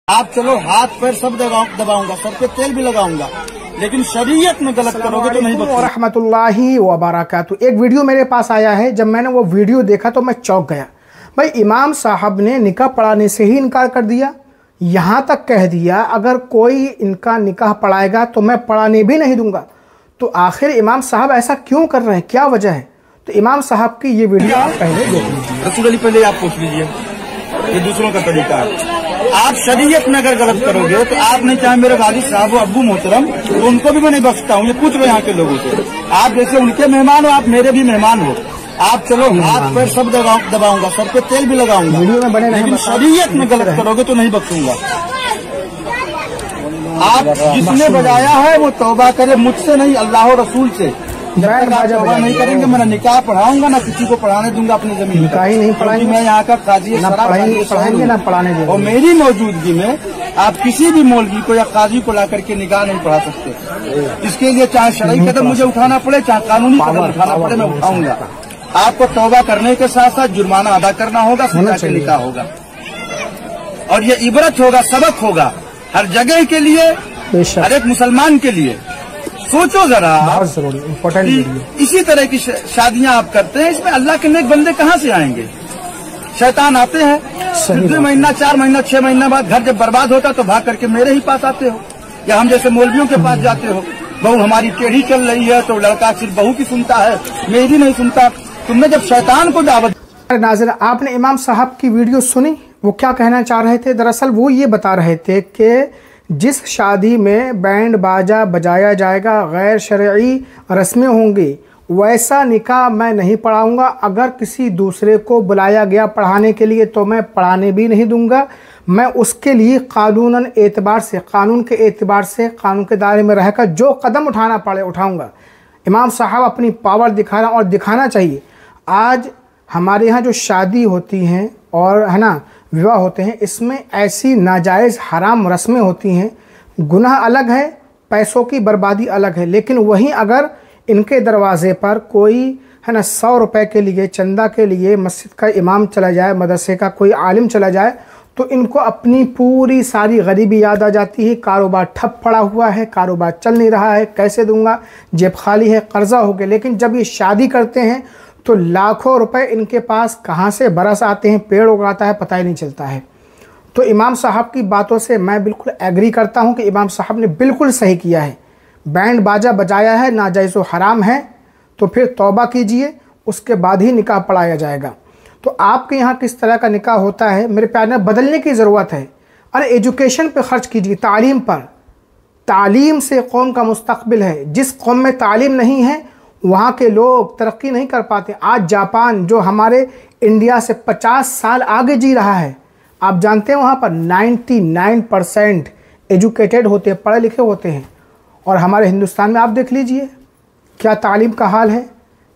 आप चलो हाथ पैर सब दबाऊंगा, सर पे तेल भी लगाऊंगा, लेकिन शरीयत में गलत करोगे तो नहीं बख्शूंगा। रहमतुल्लाहि व बरकातहू। एक वीडियो मेरे पास आया है, जब मैंने वो वीडियो देखा तो मैं चौंक गया। भाई इमाम साहब ने निकाह पढ़ाने से ही इनकार कर दिया, यहाँ तक कह दिया अगर कोई इनका निकाह पढ़ाएगा तो मैं पढ़ाने भी नहीं दूंगा। तो आखिर इमाम साहब ऐसा क्यों कर रहे हैं, क्या वजह है? तो इमाम साहब की ये वीडियो आप पहले देख लीजिए। रसूल अली पहले आप पूछ लीजिए, ये दूसरों का तरीका है। आप शरीयत में अगर गलत करोगे तो आप नहीं चाहे मेरे वालिद साहब हो, अब्बू मोहतरम, तो उनको भी मैं नहीं बख्शता हूँ। ये पूछ लो यहाँ के लोगों से, आप जैसे उनके मेहमान हो आप मेरे भी मेहमान हो। आप चलो हाथ पैर सब दबाऊंगा, सर पे तेल भी लगाऊंगा, वीडियो में बने लेकिन शरीयत में गलत करोगे तो नहीं बख्शूंगा। आप जिसने बजाया है वो तौबा करे, मुझसे नहीं अल्लाह और रसूल से। जब तक आप तौबा नहीं करेंगे मैं निकाह पढ़ाऊंगा ना किसी को पढ़ाने दूंगा अपनी जमीन। निकाह ही नहीं पढ़ाएंगे, मैं यहाँ का काजी पढ़ाएंगे ना पढ़ाने देंगे। और मेरी मौजूदगी में आप किसी भी मौलवी को या काजी को ला करके निकाह नहीं पढ़ा सकते। इसके लिए चाहे शरई कदम मुझे उठाना पड़े, चाहे कानूनी कदम उठाना पड़े, मैं उठाऊंगा। आपको तौबा करने के साथ साथ जुर्माना अदा करना होगा, फिर निकाह होगा। और ये इबरत होगा, सबक होगा हर जगह के लिए, हर एक मुसलमान के लिए। सोचो जरा, बहुत जरूरी इम्पोर्टेंट। इसी तरह की शादियां आप करते हैं, इसमें अल्लाह के नेक बंदे कहाँ से आएंगे? शैतान आते हैं, 2 महीना 4 महीना 6 महीना बाद घर जब बर्बाद होता तो भाग करके मेरे ही पास आते हो, या हम जैसे मौलवियों के पास जाते हो। बहू हमारी टेढ़ी चल रही है तो लड़का सिर्फ बहू की सुनता है, मेरी नहीं सुनता। तुमने जब शैतान को दावत। नाज़रीन, आपने इमाम साहब की वीडियो सुनी, वो क्या कहना चाह रहे थे? दरअसल वो ये बता रहे थे कि जिस शादी में बैंड बाजा बजाया जाएगा, गैर शरई रस्में होंगी, वैसा निकाह मैं नहीं पढ़ाऊंगा। अगर किसी दूसरे को बुलाया गया पढ़ाने के लिए तो मैं पढ़ाने भी नहीं दूंगा। मैं उसके लिए कानूनन एतबार से, कानून के एतबार से, कानून के दायरे में रहकर जो कदम उठाना पड़े उठाऊंगा। इमाम साहब अपनी पावर दिखा रहे हैं और दिखाना चाहिए। आज हमारे यहाँ जो शादी होती हैं और है ना विवाह होते हैं, इसमें ऐसी नाजायज़ हराम रस्में होती हैं। गुनाह अलग है, पैसों की बर्बादी अलग है। लेकिन वहीं अगर इनके दरवाज़े पर कोई है ना 100 रुपए के लिए, चंदा के लिए मस्जिद का इमाम चला जाए, मदरसे का कोई आलिम चला जाए, तो इनको अपनी पूरी सारी गरीबी याद आ जाती है। कारोबार ठप पड़ा हुआ है, कारोबार चल नहीं रहा है, कैसे दूंगा, जेब खाली है, कर्जा हो गया। लेकिन जब ये शादी करते हैं तो लाखों रुपए इनके पास कहाँ से बरस आते हैं, पेड़ उगाता है, पता ही नहीं चलता है। तो इमाम साहब की बातों से मैं बिल्कुल एग्री करता हूँ कि इमाम साहब ने बिल्कुल सही किया है। बैंड बाजा बजाया है, नाजायज़ व हराम है, तो फिर तौबा कीजिए, उसके बाद ही निकाह पढ़ाया जाएगा। तो आपके यहाँ किस तरह का निकाह होता है, मेरे प्यार में बदलने की ज़रूरत है। अरे एजुकेशन पे खर्च कीजिए, तालीम पर। तालीम से कौम का मुस्तकबिल है। जिस कौम में तालीम नहीं है वहाँ के लोग तरक्की नहीं कर पाते। आज जापान जो हमारे इंडिया से 50 साल आगे जी रहा है, आप जानते हैं वहाँ पर 99% एजुकेटेड होते हैं, पढ़े लिखे होते हैं। और हमारे हिंदुस्तान में आप देख लीजिए क्या तालीम का हाल है।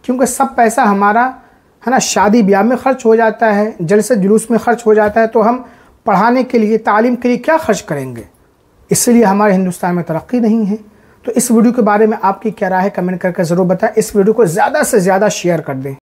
क्योंकि सब पैसा हमारा है ना शादी ब्याह में खर्च हो जाता है, जलसे जुलूस में खर्च हो जाता है। तो हम पढ़ाने के लिए, तालीम के लिए क्या खर्च करेंगे? इसलिए हमारे हिंदुस्तान में तरक्की नहीं है। तो इस वीडियो के बारे में आपकी क्या राय है, कमेंट करके ज़रूर बताएं। इस वीडियो को ज़्यादा से ज़्यादा शेयर कर दें।